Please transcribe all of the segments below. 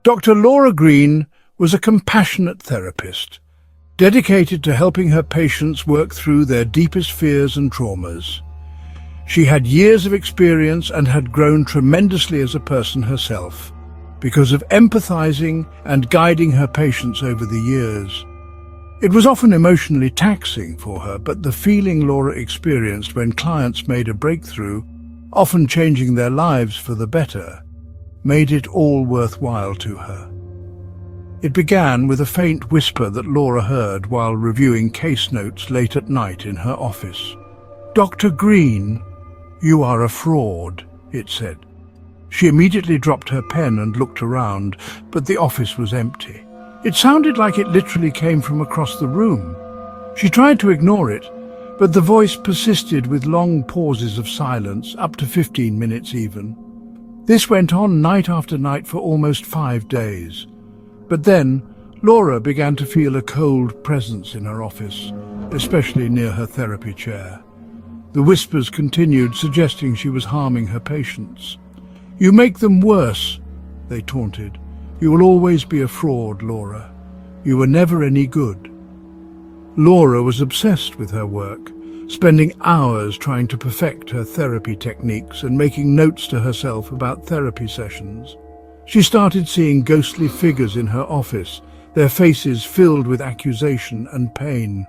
Dr. Laura Green was a compassionate therapist, dedicated to helping her patients work through their deepest fears and traumas. She had years of experience and had grown tremendously as a person herself because of empathizing and guiding her patients over the years. It was often emotionally taxing for her, but the feeling Laura experienced when clients made a breakthrough, often changing their lives for the better, made it all worthwhile to her. It began with a faint whisper that Laura heard while reviewing case notes late at night in her office. "Dr. Green, you are a fraud," it said. She immediately dropped her pen and looked around, but the office was empty. It sounded like it literally came from across the room. She tried to ignore it, but the voice persisted with long pauses of silence, up to 15 minutes even. This went on night after night for almost 5 days. But then, Laura began to feel a cold presence in her office, especially near her therapy chair. The whispers continued, suggesting she was harming her patients. "You make them worse," they taunted. "You will always be a fraud, Laura. You were never any good." Laura was obsessed with her work, spending hours trying to perfect her therapy techniques and making notes to herself about therapy sessions. She started seeing ghostly figures in her office, their faces filled with accusation and pain.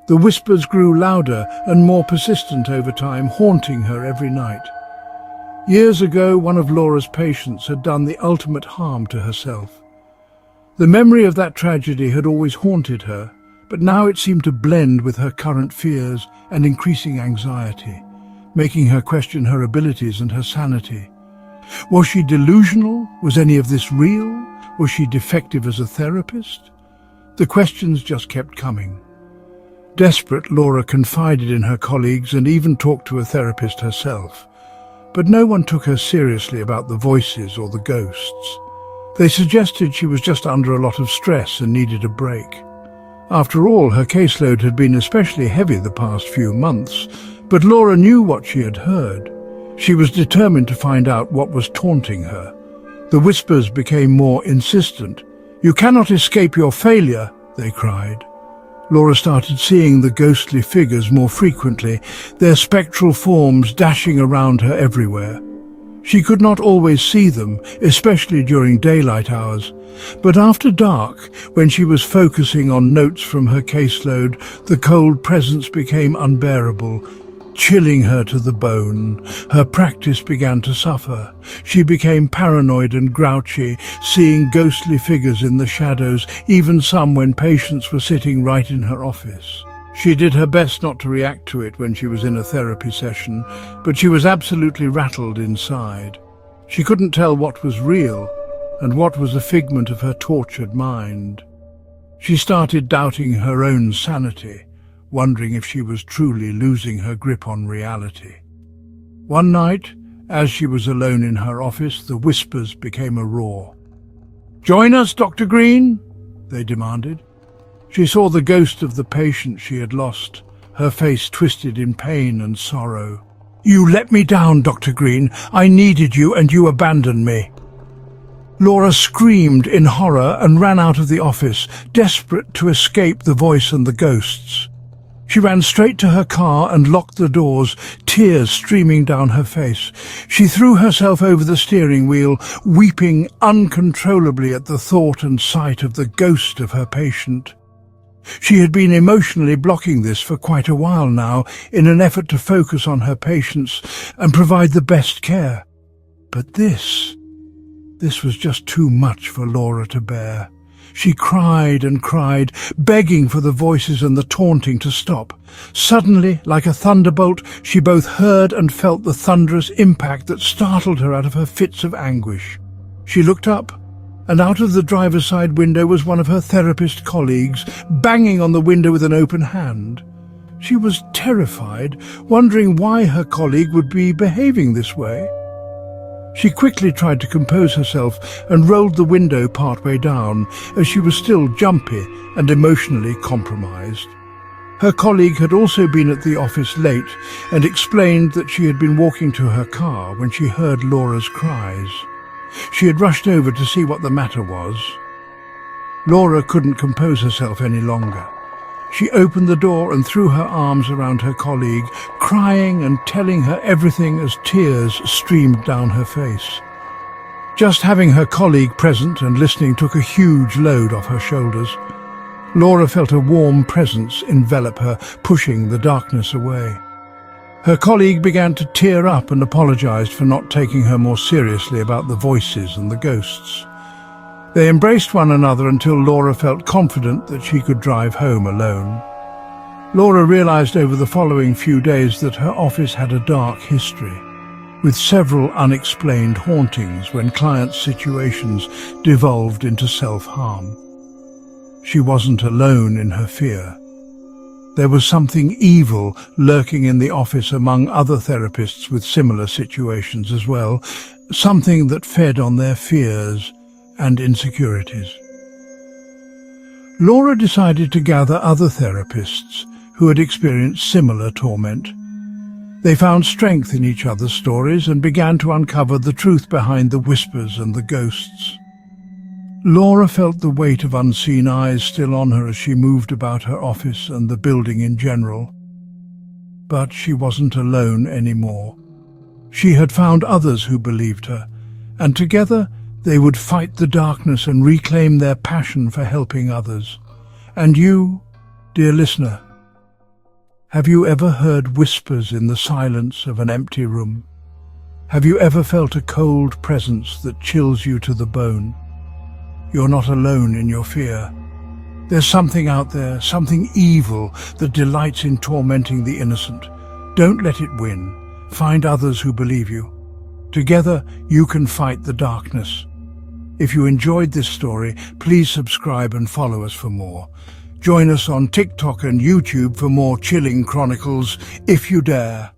The whispers grew louder and more persistent over time, haunting her every night. Years ago, one of Laura's patients had done the ultimate harm to herself. The memory of that tragedy had always haunted her, but now it seemed to blend with her current fears and increasing anxiety, making her question her abilities and her sanity. Was she delusional? Was any of this real? Was she defective as a therapist? The questions just kept coming. Desperate, Laura confided in her colleagues and even talked to a therapist herself. But no one took her seriously about the voices or the ghosts. They suggested she was just under a lot of stress and needed a break. After all, her caseload had been especially heavy the past few months, but Laura knew what she had heard. She was determined to find out what was taunting her. The whispers became more insistent. "You cannot escape your failure," they cried. Laura started seeing the ghostly figures more frequently, their spectral forms dashing around her everywhere. She could not always see them, especially during daylight hours, but after dark, when she was focusing on notes from her caseload, the cold presence became unbearable, chilling her to the bone. Her practice began to suffer. She became paranoid and grouchy, seeing ghostly figures in the shadows, even some when patients were sitting right in her office. She did her best not to react to it when she was in a therapy session, but she was absolutely rattled inside. She couldn't tell what was real and what was a figment of her tortured mind. She started doubting her own sanity, wondering if she was truly losing her grip on reality. One night, as she was alone in her office, the whispers became a roar. "Join us, Dr. Green," they demanded. She saw the ghost of the patient she had lost, her face twisted in pain and sorrow. "You let me down, Dr. Green. I needed you and you abandoned me." Laura screamed in horror and ran out of the office, desperate to escape the voice and the ghosts. She ran straight to her car and locked the doors, tears streaming down her face. She threw herself over the steering wheel, weeping uncontrollably at the thought and sight of the ghost of her patient. She had been emotionally blocking this for quite a while now, in an effort to focus on her patients and provide the best care. But this was just too much for Laura to bear. She cried and cried, begging for the voices and the taunting to stop. Suddenly, like a thunderbolt, she both heard and felt the thunderous impact that startled her out of her fits of anguish. She looked up, and out of the driver's side window was one of her therapist colleagues, banging on the window with an open hand. She was terrified, wondering why her colleague would be behaving this way. She quickly tried to compose herself and rolled the window partway down, as she was still jumpy and emotionally compromised. Her colleague had also been at the office late and explained that she had been walking to her car when she heard Laura's cries. She had rushed over to see what the matter was. Laura couldn't compose herself any longer. She opened the door and threw her arms around her colleague, crying and telling her everything as tears streamed down her face. Just having her colleague present and listening took a huge load off her shoulders. Laura felt a warm presence envelop her, pushing the darkness away. Her colleague began to tear up and apologized for not taking her more seriously about the voices and the ghosts. They embraced one another until Laura felt confident that she could drive home alone. Laura realized over the following few days that her office had a dark history, with several unexplained hauntings when clients' situations devolved into self-harm. She wasn't alone in her fear. There was something evil lurking in the office among other therapists with similar situations as well, something that fed on their fears and insecurities. Laura decided to gather other therapists who had experienced similar torment. They found strength in each other's stories and began to uncover the truth behind the whispers and the ghosts. Laura felt the weight of unseen eyes still on her as she moved about her office and the building in general. But she wasn't alone anymore. She had found others who believed her, and together they would fight the darkness and reclaim their passion for helping others. And you, dear listener, have you ever heard whispers in the silence of an empty room? Have you ever felt a cold presence that chills you to the bone? You're not alone in your fear. There's something out there, something evil that delights in tormenting the innocent. Don't let it win. Find others who believe you. Together, you can fight the darkness. If you enjoyed this story, please subscribe and follow us for more. Join us on TikTok and YouTube for more Chilling Chronicles, if you dare.